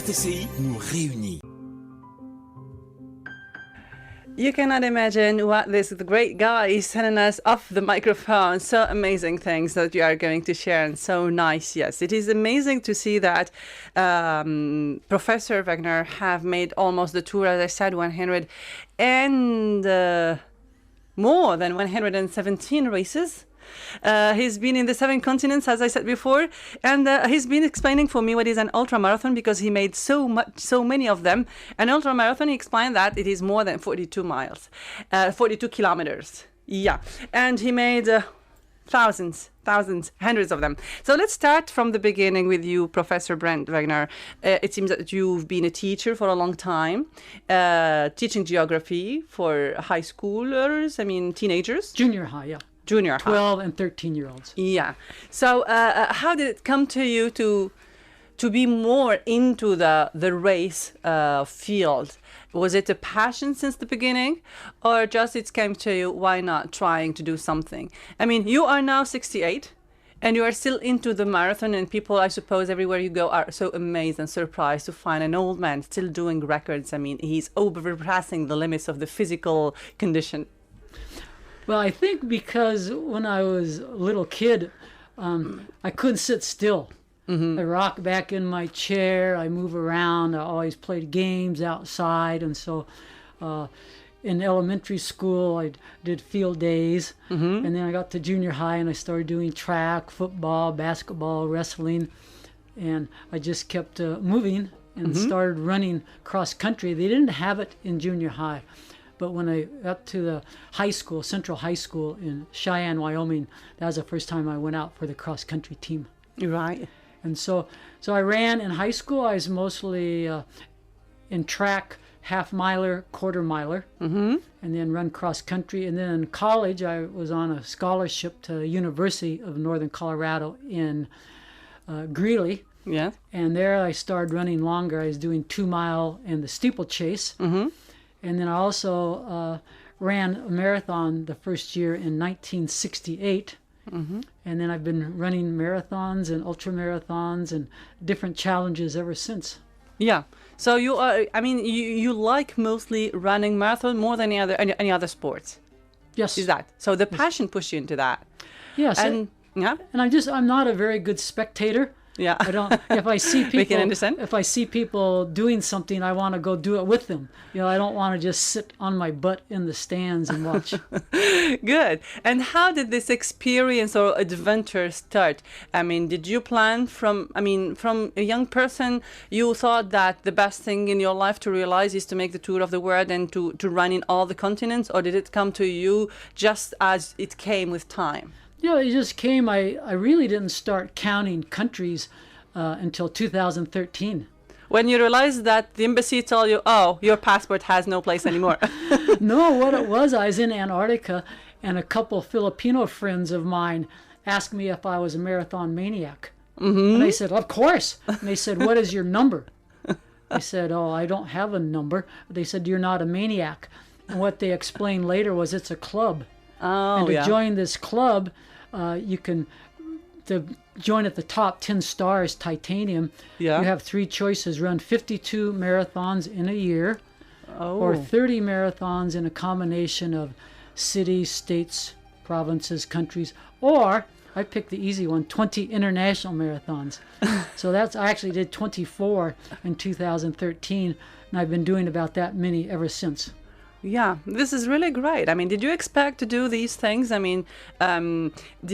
RTCI nous réunit. You cannot imagine what this great guy is telling us off the microphone. So amazing things that you are going to share, and so nice. Yes, it is amazing to see that Professor Weigner have made almost the tour, as I said, 100 and more than 117 races. He's been in the 7 continents, as I said before, and he's been explaining for me what is an ultra marathon, because he made so many of them. An ultra marathon, he explained that it is more than 42 miles, 42 kilometers. Yeah, and he made thousands, hundreds of them. So let's start from the beginning with you, Professor Brent Weigner. It seems that you've been a teacher for a long time, teaching geography for high schoolers, teenagers. Junior high, yeah. Junior high. 12 and 13-year-olds. Yeah. So how did it come to you to be more into the race field? Was it a passion since the beginning, or just it came to you, why not trying to do something? I mean, you are now 68 and you are still into the marathon, and people, I suppose, everywhere you go are so amazed and surprised to find an old man still doing records. I mean, he's overpassing the limits of the physical condition. Well, I think because when I was a little kid, I couldn't sit still. Mm-hmm. I rock back in my chair, I move around, I always played games outside, and so in elementary school I did field days, mm-hmm. and then I got to junior high and I started doing track, football, basketball, wrestling, and I just kept moving and mm-hmm. started running cross country. They didn't have it in junior high. But when I got to the high school, Central High School in Cheyenne, Wyoming, that was the first time I went out for the cross-country team. Right. And so I ran in high school. I was mostly in track, half-miler, quarter-miler, mm-hmm. and then run cross-country. And then in college, I was on a scholarship to University of Northern Colorado in Greeley. Yeah. And there I started running longer. I was doing 2-mile and the steeplechase. Mm-hmm. And then I also ran a marathon the first year in 1968. Mm-hmm. And then I've been running marathons and ultra marathons and different challenges ever since. Yeah. So you are, you like mostly running marathon more than any other sports. Yes. Is that? So the passion pushed you into that. Yes. And yeah. And I'm not a very good spectator. Yeah. I don't. If I see people, we can understand. If I see people doing something, I want to go do it with them. I don't want to just sit on my butt in the stands and watch. Good. And how did this experience or adventure start? Did you plan from a young person, you thought that the best thing in your life to realize is to make the tour of the world and to run in all the continents, or did it come to you just as it came with time? It just came. I really didn't start counting countries until 2013. When you realized that the embassy told you, oh, your passport has no place anymore. No, what it was, I was in Antarctica, and a couple Filipino friends of mine asked me if I was a marathon maniac. Mm-hmm. And I said, of course. And they said, what is your number? I said, oh, I don't have a number. They said, you're not a maniac. And what they explained later was it's a club. Oh, and to join this club, you can join at the top 10 stars, titanium. Yeah. You have 3 choices: run 52 marathons in a year, or 30 marathons in a combination of cities, states, provinces, countries, or I picked the easy one, 20 international marathons. So I actually did 24 in 2013, and I've been doing about that many ever since. Yeah, this is really great. did you expect to do these things? Did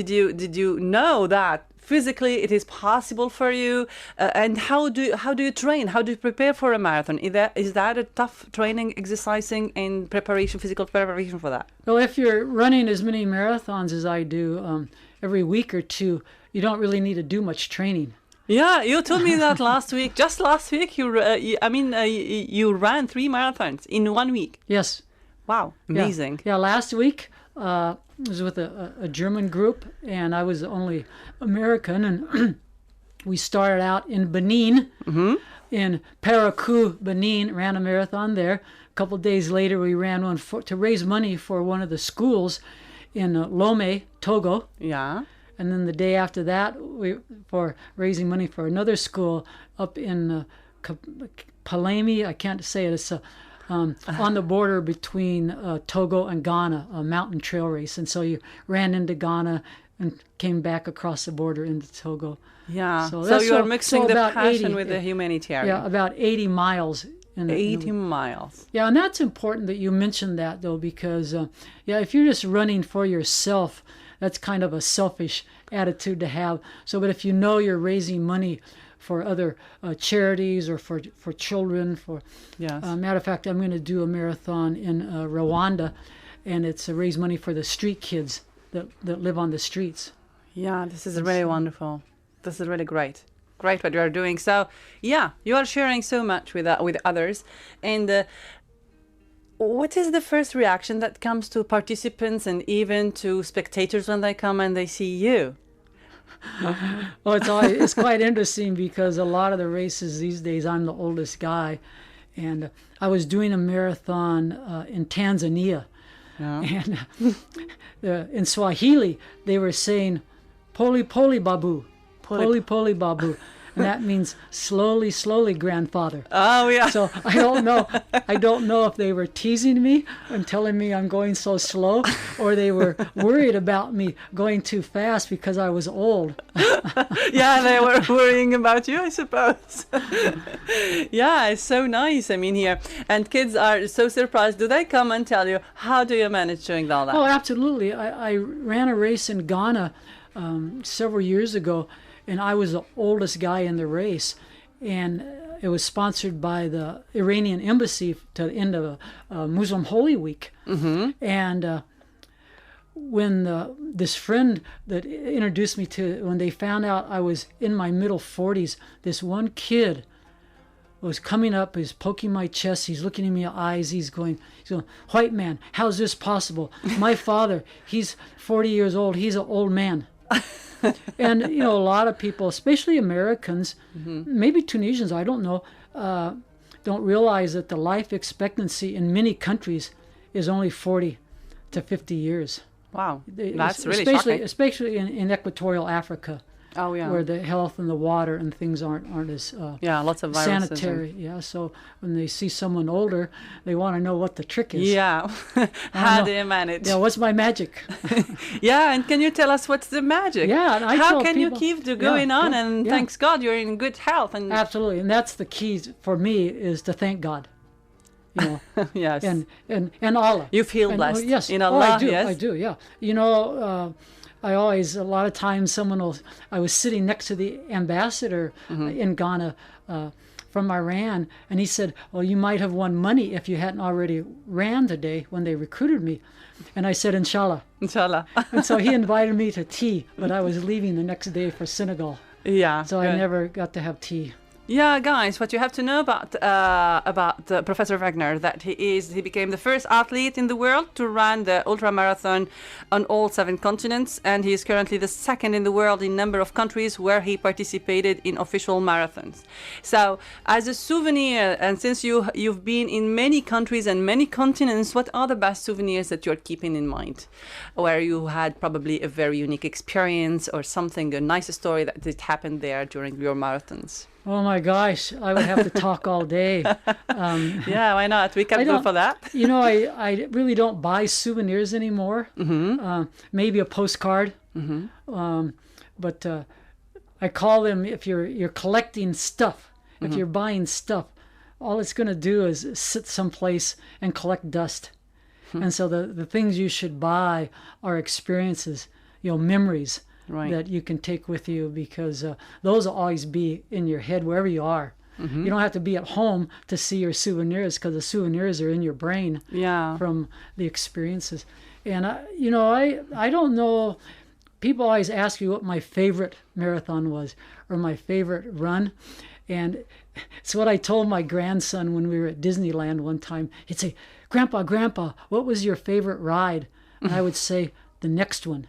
you know that physically it is possible for you? And how do you train? How do you prepare for a marathon? Is that a tough training, exercising, and physical preparation for that? Well, if you're running as many marathons as I do every week or two, you don't really need to do much training. Yeah, you told me that last week. Just last week, you ran 3 marathons in 1 week. Yes. Wow, amazing. Yeah, last week I was with a German group, and I was the only American, and we started out in Benin, mm-hmm. in Parakou, Benin, ran a marathon there. A couple of days later, we ran one to raise money for one of the schools in Lomé, Togo. Yeah. And then the day after that, for raising money for another school up in Palemi, I can't say it. It's on the border between Togo and Ghana, a mountain trail race. And so you ran into Ghana and came back across the border into Togo. Yeah. So you are mixing the passion with the humanitarian. Yeah, about 80 miles. 80 miles. Yeah, and that's important that you mentioned that, though, because, if you're just running for yourself, that's kind of a selfish attitude to have. So, but if you know you're raising money for other charities or for children, yes. Matter of fact, I'm going to do a marathon in Rwanda, and it's to raise money for the street kids that live on the streets. Yeah, this is really wonderful. This is really great. Great what you are doing. So, yeah, you are sharing so much with others. And what is the first reaction that comes to participants and even to spectators when they come and they see you? Well, it's quite interesting because a lot of the races these days, I'm the oldest guy. And I was doing a marathon in Tanzania. Yeah. And in Swahili, they were saying, "Poli poli babu, poli poli babu," and that means slowly, slowly, grandfather. Oh yeah. So I don't know if they were teasing me and telling me I'm going so slow, or they were worried about me going too fast because I was old. Yeah, they were worrying about you, I suppose. Yeah, it's so nice. I mean, here, and kids are so surprised. Do they come and tell you, how do you manage doing all that? Oh, absolutely. I ran a race in Ghana several years ago, and I was the oldest guy in the race, and it was sponsored by the Iranian embassy to the end of Muslim Holy Week. Mm-hmm. And when this friend that introduced me to, when they found out I was in my middle 40s, this one kid was coming up, he's poking my chest, he's looking in my eyes, he's going, "White man, how's this possible? My father, he's 40 years old, he's an old man." And, a lot of people, especially Americans, mm-hmm. maybe Tunisians, I don't know, don't realize that the life expectancy in many countries is only 40 to 50 years. Wow, that's really shocking. Especially in equatorial Africa. Oh yeah, where the health and the water and things aren't as lots of viruses sanitary. Yeah, so when they see someone older, they want to know what the trick is. Yeah, how do you manage? Yeah, what's my magic? Yeah, and can you tell us what's the magic? Yeah, and how can you keep going on? And thanks God you're in good health. And absolutely, and that's the key for me is to thank God. Yes, and Allah. You feel blessed. Yes, in Allah. I do. Yes, I do. Yeah, I always, a lot of times I was sitting next to the ambassador mm-hmm. in Ghana from Iran, and he said, "Well, you might have won money if you hadn't already ran today when they recruited me." And I said, "Inshallah." Inshallah. And so he invited me to tea, but I was leaving the next day for Senegal. Yeah. So I never got to have tea. Yeah, guys, what you have to know about Professor Weigner, that he became the first athlete in the world to run the ultra marathon on all 7 continents, and he is currently the second in the world in number of countries where he participated in official marathons. So, as a souvenir, and since you've been in many countries and many continents, what are the best souvenirs that you're keeping in mind, where you had probably a very unique experience or something, a nice story that did happen there during your marathons? Oh my gosh, I would have to talk all day. Yeah, why not? We can go for that. I really don't buy souvenirs anymore. Mm-hmm. Maybe a postcard. Mm-hmm. But I call them, if you're collecting stuff, if mm-hmm. you're buying stuff, all it's going to do is sit someplace and collect dust. Mm-hmm. And so the things you should buy are experiences, memories. Right. That you can take with you, because those will always be in your head wherever you are. Mm-hmm. You don't have to be at home to see your souvenirs, because the souvenirs are in your brain from the experiences. And I don't know. People always ask me what my favorite marathon was or my favorite run, and it's what I told my grandson when we were at Disneyland one time. He'd say, Grandpa, what was your favorite ride?" And I would say, "The next one."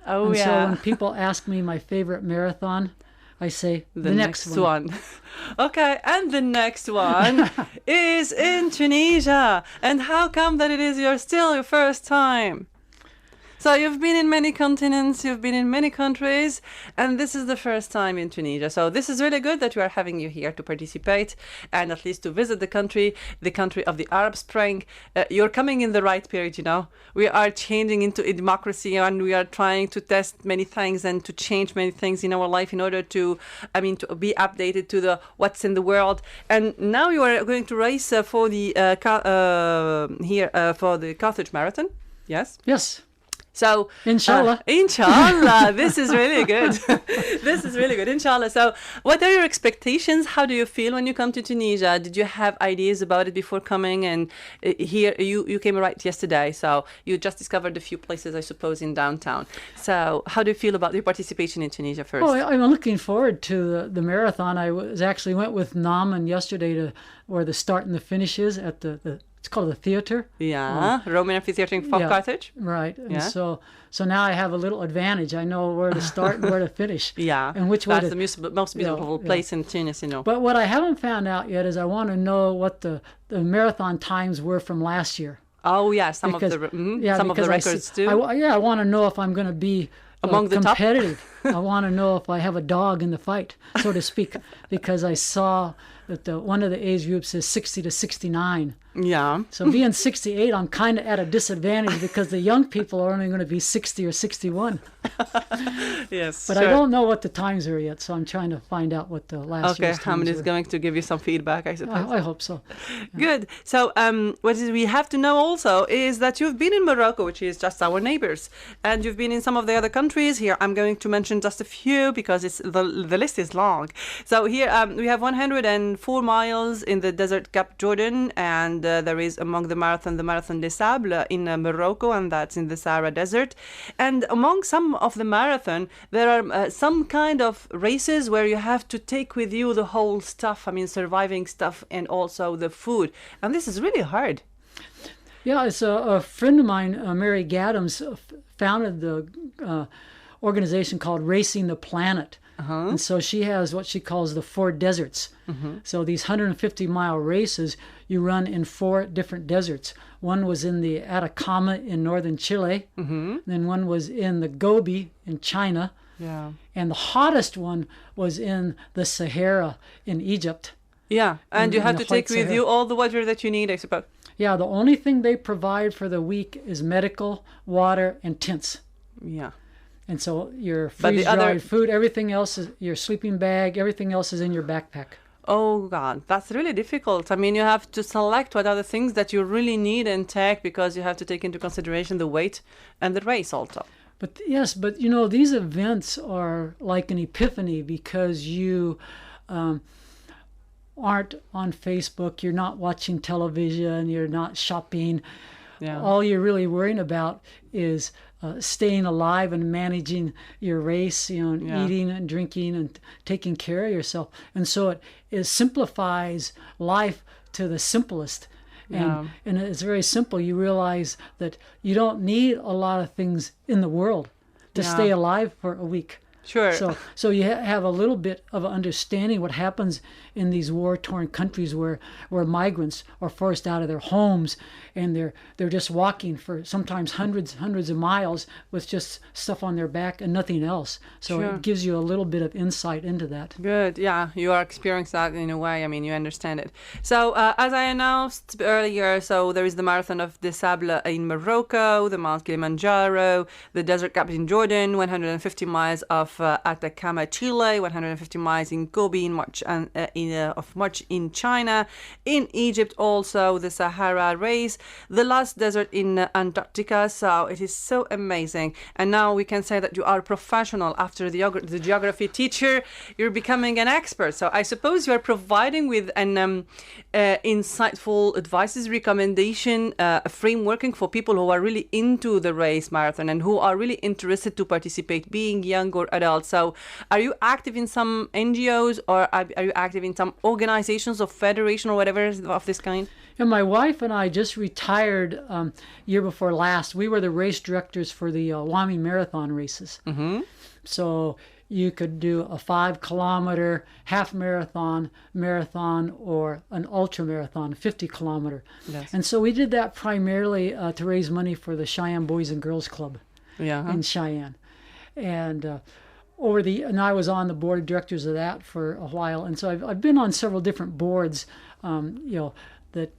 Oh, and yeah. So when people ask me my favorite marathon, I say the next one. Okay, and the next one is in Tunisia. And how come that it is still your first time? So you've been in many continents, you've been in many countries, and this is the first time in Tunisia. So this is really good that we are having you here to participate and at least to visit the country of the Arab Spring. You're coming in the right period, you know. We are changing into a democracy, and we are trying to test many things and to change many things in our life in order to be updated to the what's in the world. And now you are going to race for the for the Carthage Marathon. Yes. Yes. So Inshallah. Inshallah, this is really good. This is really good, inshallah. So what are your expectations? How do you feel when you come to Tunisia? Did you have ideas about it before coming? And here you came right yesterday, so you just discovered a few places, I suppose, in downtown. So how do you feel about your participation in Tunisia first? Oh, I'm looking forward to the marathon. I went with Naman yesterday to where the start and the finish is at the it's called the theater. Yeah, Roman Amphitheater in Carthage. Right. And so now I have a little advantage. I know where to start and where to finish. Yeah. And which way that's the most beautiful place in Tunis, you know. But what I haven't found out yet is I want to know what the marathon times were from last year. Oh, yeah, some of the records too. I want to know if I'm going to be among the competitive. I want to know if I have a dog in the fight, so to speak, because I saw that one of the age groups is 60 to 69. Yeah. So being 68, I'm kind of at a disadvantage because the young people are only going to be 60 or 61. Yes. But sure. I don't know what the times are yet, so I'm trying to find out what the last year's times Hamid is were. going to give you some feedback, I suppose. I hope so. Yeah. Good. So what we have to know also is that you've been in Morocco, which is just our neighbors, and you've been in some of the other countries. Here I'm going to mention just a few because the list is long. So here we have 104 miles in the Desert Cap Jordan, and there is among the Marathon des Sables in Morocco, and that's in the Sahara Desert. And among some of the marathon, there are some kind of races where you have to take with you the whole stuff, surviving stuff, and also the food. And this is really hard. Yeah, it's a friend of mine, Mary Gaddams, founded the organization called Racing the Planet. Uh-huh. And so she has what she calls the 4 deserts. Mm-hmm. So these 150-mile races you run in 4 different deserts. One was in the Atacama in northern Chile. Mm-hmm. Then one was in the Gobi in China. Yeah. And the hottest one was in the Sahara in Egypt. Yeah, and you have to take with you all the water that you need, I suppose. Yeah, the only thing they provide for the week is medical, water, and tents. Yeah. And so your freeze-dried food, everything else is your sleeping bag, everything else is in your backpack. Oh, God, that's really difficult. You have to select what are the things that you really need and take because you have to take into consideration the weight and the race also. But yes, these events are like an epiphany because you aren't on Facebook, you're not watching television, you're not shopping. Yeah. All you're really worrying about is staying alive and managing your race, eating and drinking and taking care of yourself. And so it simplifies life to the simplest. And it's very simple. You realize that you don't need a lot of things in the world to stay alive for a week. Sure. So you have a little bit of understanding what happens in these war-torn countries where migrants are forced out of their homes and they're just walking for sometimes hundreds of miles with just stuff on their back and nothing else. So It gives you a little bit of insight into that. Good. Yeah, you are experiencing that in a way. You understand it. So as I announced earlier, so there is the Marathon of des Sables in Morocco, the Mount Kilimanjaro, the Desert Gap in Jordan, 150 miles of Atacama, Chile, 150 miles in Gobi of March in China, in Egypt also the Sahara Race, the last desert in Antarctica. So it is so amazing. And now we can say that you are a professional. After the geography teacher, you're becoming an expert. So I suppose you are providing with an insightful advices, recommendation, a framework for people who are really into the race marathon and who are really interested to participate, being young or adult. So are you active in some NGOs or are you active in some organizations or federation or whatever of this kind? And my wife and I just retired year before last. We were the race directors for the Wami Marathon races. Mm-hmm. So you could do a 5-kilometer, half marathon, or an ultra marathon, 50-kilometer. Yes. And so we did that primarily to raise money for the Cheyenne Boys and Girls Club. Yeah. in Cheyenne. And and I was on the board of directors of that for a while. And so I've been on several different boards, that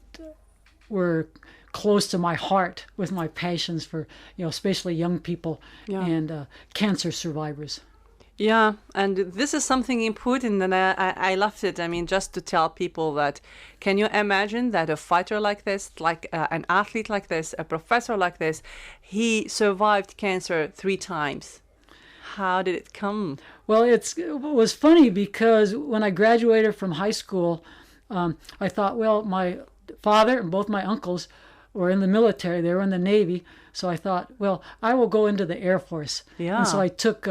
were close to my heart with my passions for, especially young people and cancer survivors. Yeah, and this is something important, and I loved it. I mean, just to tell people that, can you imagine that a fighter like this, like an athlete like this, a professor like this, he survived cancer 3 times? How did it come? Well, it was funny because when I graduated from high school, I thought, well, my father and both my uncles were in the military. They were in the Navy. So I thought, well, I will go into the Air Force. Yeah. And so I took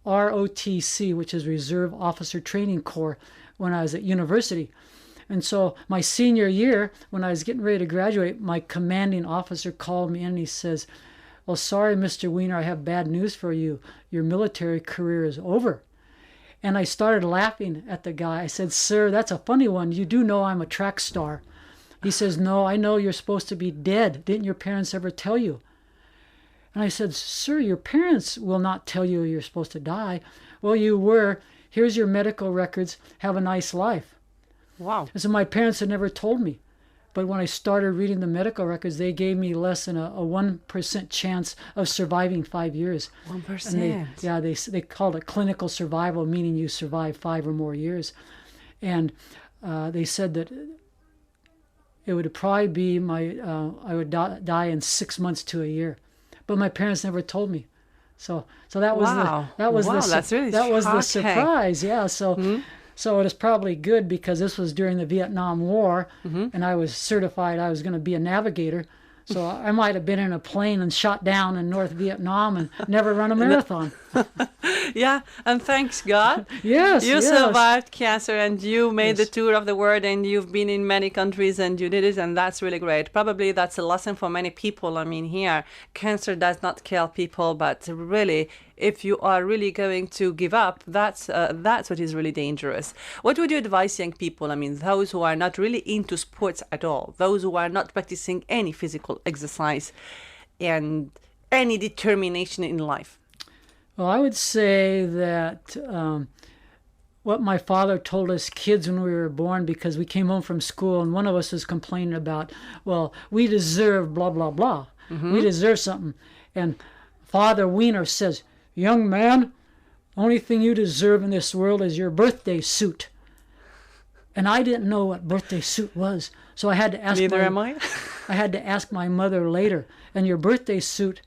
ROTC, which is Reserve Officer Training Corps, when I was at university. And so my senior year, when I was getting ready to graduate, my commanding officer called me in and he says, well, sorry, Mr. Weiner, I have bad news for you. Your military career is over. And I started laughing at the guy. I said, sir, that's a funny one. You do know I'm a track star. He says, no, I know you're supposed to be dead. Didn't your parents ever tell you? And I said, sir, your parents will not tell you you're supposed to die. Well, you were. Here's your medical records. Have a nice life. Wow. And so my parents had never told me. But when I started reading the medical records, they gave me less than a 1% chance of surviving 5 years. 1%? And they called it clinical survival, meaning you survive 5 or more years. And they said that it would probably be I would die in 6 months to a year. But my parents never told me. So that was the surprise. Yeah. So it was probably good because this was during the Vietnam War, and I was certified I was going to be a navigator. So I might have been in a plane and shot down in North Vietnam and never run a marathon. Yeah, and thanks God. Yes, you survived cancer and you made the tour of the world and you've been in many countries and you did it, and that's really great. Probably that's a lesson for many people. I mean, here, cancer does not kill people, but really, if you are really going to give up, that's what is really dangerous. What would you advise young people? I mean, those who are not really into sports at all, those who are not practicing any physical exercise and any determination in life? Well, I would say that what my father told us kids when we were born, because we came home from school and one of us was complaining about, well, we deserve blah, blah, blah. We deserve something. And Father Weiner says, young man, only thing you deserve in this world is your birthday suit. And I didn't know what birthday suit was. So I had to ask I had to ask my mother later. And your birthday suit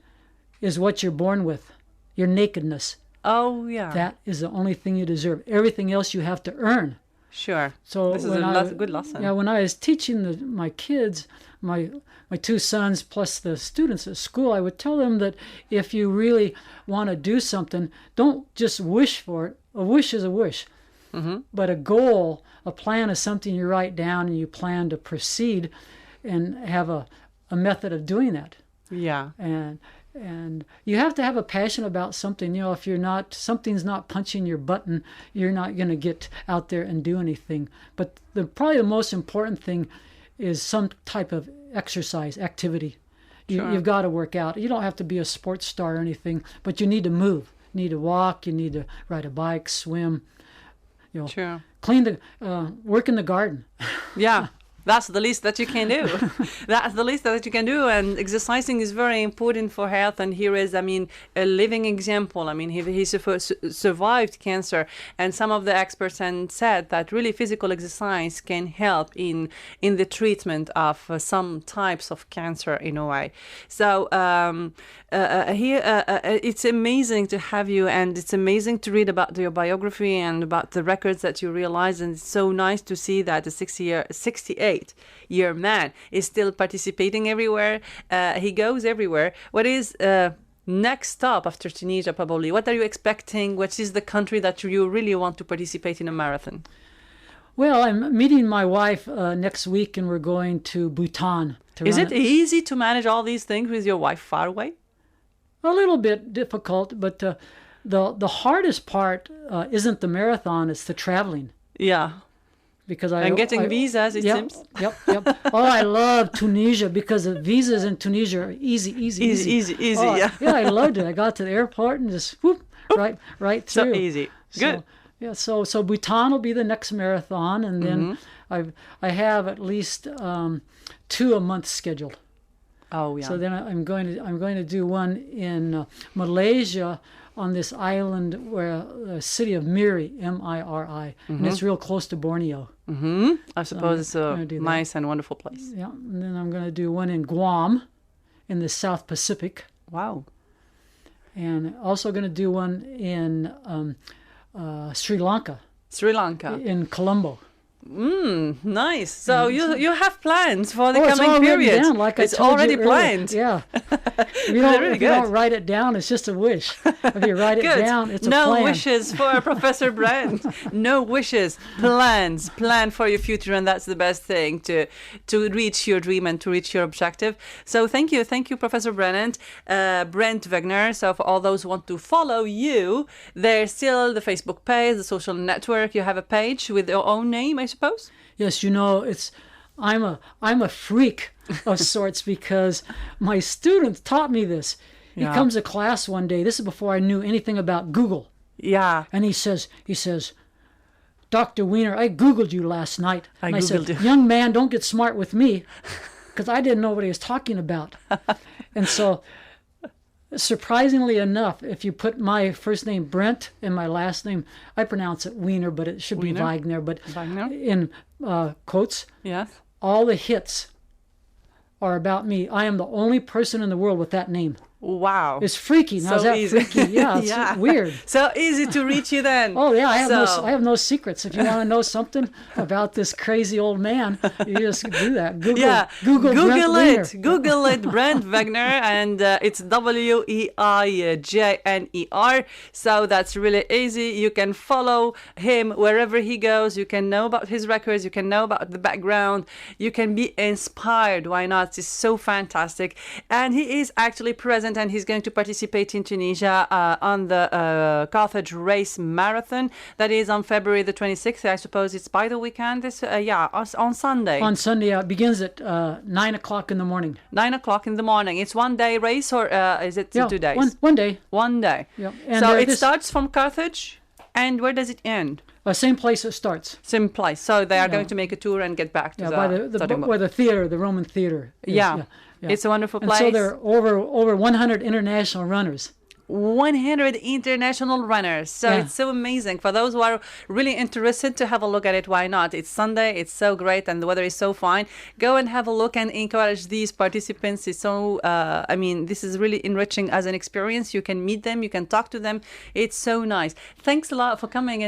is what you're born with. Your nakedness. Oh, yeah. That is the only thing you deserve. Everything else you have to earn. Sure. So this is a good lesson. Yeah, when I was teaching my kids, my 2 sons plus the students at school, I would tell them that if you really want to do something, don't just wish for it. A wish is a wish. But a goal, a plan is something you write down and you plan to proceed and have a method of doing that. Yeah. And you have to have a passion about something. If something's not punching your button, you're not going to get out there and do anything. But probably the most important thing is some type of exercise, activity. You've got to work out. You don't have to be a sports star or anything, but you need to move. You need to walk. You need to ride a bike, swim. Work in the garden. Yeah. That's the least that you can do. That's the least that you can do. And exercising is very important for health. And here is, a living example. He survived cancer. And some of the experts said that really physical exercise can help in the treatment of some types of cancer in a way. So here, it's amazing to have you. And it's amazing to read about your biography and about the records that you realized. And it's so nice to see that a 68-year man is still participating everywhere. He goes everywhere. What is next stop after Tunisia, probably? What are you expecting? What is the country that you really want to participate in a marathon? Well, I'm meeting my wife next week, and we're going to Bhutan. Is it easy to manage all these things with your wife far away? A little bit difficult, but the hardest part isn't the marathon, it's the traveling. Yeah. because getting visas, it seems. Yep. Oh, I love Tunisia because the visas in Tunisia are easy. Oh, yeah. Yeah, I loved it. I got to the airport and just whoop, right through. So easy. Good. So Bhutan will be the next marathon, and then I have at least 2 a month scheduled. Oh yeah. So then I'm going to do one in Malaysia on this island where the city of Miri, Miri, and it's real close to Borneo. I suppose it's a nice and wonderful place. Yeah, and then I'm going to do one in Guam, in the South Pacific. Wow. And also going to do one in Sri Lanka. Sri Lanka. In Colombo. Nice. So you have plans for the coming already period. Down, like it's I told already you planned. Yeah. If you don't write it down, it's just a wish. If you write it down, it's a plan. No wishes for Professor Brent. No wishes. Plans. Plan for your future, and that's the best thing to reach your dream and to reach your objective. So thank you, Professor Brent Weigner. So for all those who want to follow you, there's still the Facebook page, the social network. You have a page with your own name, I suppose. Yes, I'm a freak of sorts because my student taught me this. He comes to class one day. This is before I knew anything about Google. Yeah. And he says, Dr. Weiner, I Googled you last night. I said, you. Young man, don't get smart with me, because I didn't know what he was talking about. And so, surprisingly enough, if you put my first name Brent and my last name, I pronounce it Weiner, but it should be Weigner. But in quotes, yes, all the hits are about me. I am the only person in the world with that name. Wow. It's freaky. Now, is that easy. freaky? Yeah, it's weird. So easy to reach you then. Oh, yeah, I have no secrets. If you want to know something about this crazy old man, you just do that. Google it. Google it, Brent Weigner, and it's Weijner. So that's really easy. You can follow him wherever he goes. You can know about his records. You can know about the background. You can be inspired. Why not? It's so fantastic. And he is actually present, and he's going to participate in Tunisia on the Carthage Race Marathon. That is on February the 26th. I suppose it's by the weekend. On Sunday. On Sunday, it begins at 9 o'clock in the morning. 9 o'clock in the morning. It's 1 day race, or is it 2 days? One day. 1 day. Yep. So it starts from Carthage, and where does it end? Same place it starts. Same place. So they are going to make a tour and get back to the Roman theater is. Yeah. It's a wonderful place. And so there are over 100 international runners. 100 international runners. So it's so amazing. For those who are really interested to have a look at it, why not? It's Sunday. It's so great, and the weather is so fine. Go and have a look and encourage these participants. It's so, this is really enriching as an experience. You can meet them. You can talk to them. It's so nice. Thanks a lot for coming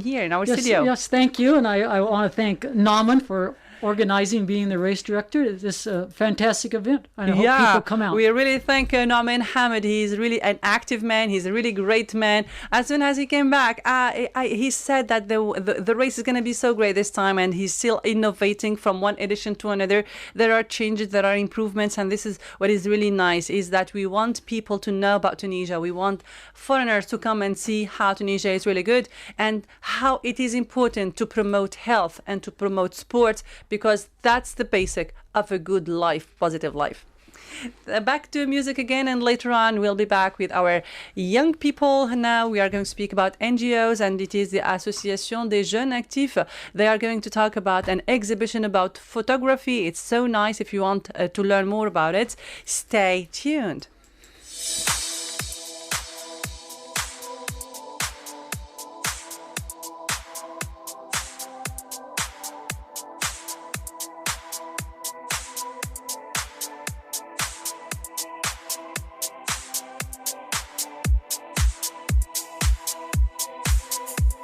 here in our studio. Yes, thank you. And I want to thank Naman for organizing, being the race director. This fantastic event. I hope people come out. We really thank Norman Hamid. He's really an active man. He's a really great man. As soon as he came back, he said that the race is going to be so great this time, and he's still innovating from one edition to another. There are changes, there are improvements, and this is what is really nice, is that we want people to know about Tunisia. We want foreigners to come and see how Tunisia is really good and how it is important to promote health and to promote sports, because that's the basic of a good life, positive life. Back to music again, and later on we'll be back with our young people. Now we are going to speak about NGOs, and it is the Association des Jeunes Actifs. They are going to talk about an exhibition about photography. It's so nice. If you want to learn more about it, stay tuned.